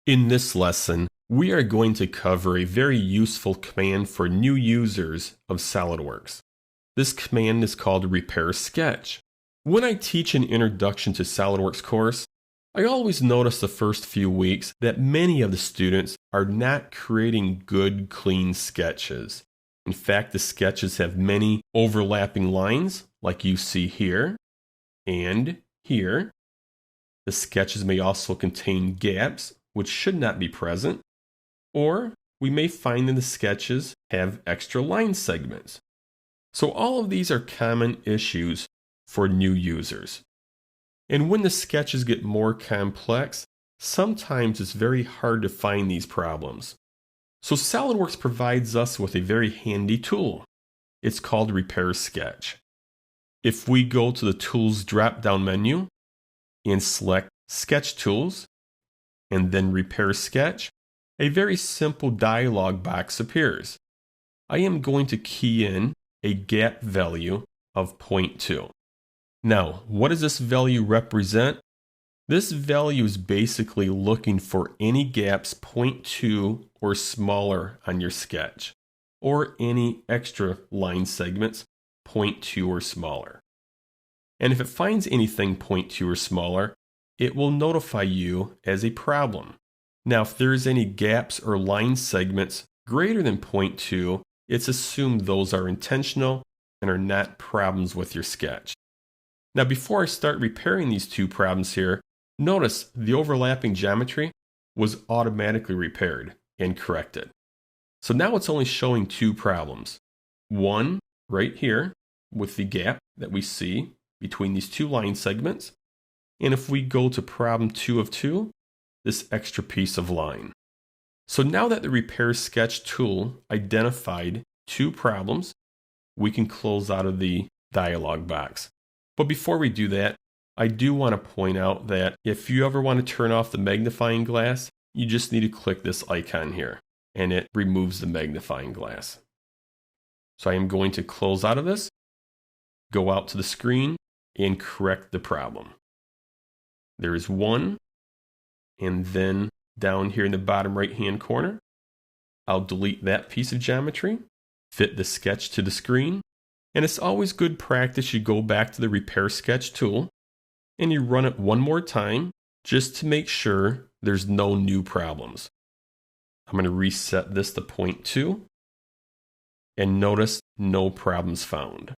In this lesson, we are going to cover a very useful command for new users of SOLIDWORKS. This command is called Repair Sketch. When I teach an Introduction to SOLIDWORKS course, I always notice the first few weeks that many of the students are not creating good, clean sketches. In fact, the sketches have many overlapping lines, like you see here and here. The sketches may also contain gaps, which should not be present, or we may find that the sketches have extra line segments. So all of these are common issues for new users. And when the sketches get more complex, sometimes it's very hard to find these problems. So SOLIDWORKS provides us with a very handy tool. It's called Repair Sketch. If we go to the Tools drop-down menu and select Sketch Tools, and then Repair Sketch, a very simple dialog box appears. I am going to key in a gap value of 0.2. Now, what does this value represent? This value is basically looking for any gaps 0.2 or smaller on your sketch, or any extra line segments 0.2 or smaller. And if it finds anything 0.2 or smaller, it will notify you as a problem. Now, if there is any gaps or line segments greater than 0.2, it's assumed those are intentional and are not problems with your sketch. Now, before I start repairing these two problems here, notice the overlapping geometry was automatically repaired and corrected. So now it's only showing two problems. One right here with the gap that we see between these two line segments. And if we go to problem 2 of 2, this extra piece of line. So now that the Repair Sketch tool identified two problems, we can close out of the dialog box. But before we do that, I do want to point out that if you ever want to turn off the magnifying glass, you just need to click this icon here, and it removes the magnifying glass. So I am going to close out of this, go out to the screen, and correct the problem. There is one, and then down here in the bottom right-hand corner, I'll delete that piece of geometry, fit the sketch to the screen, and it's always good practice you go back to the Repair Sketch tool, and you run it one more time, just to make sure there's no new problems. I'm going to reset this to 0.2, and notice no problems found.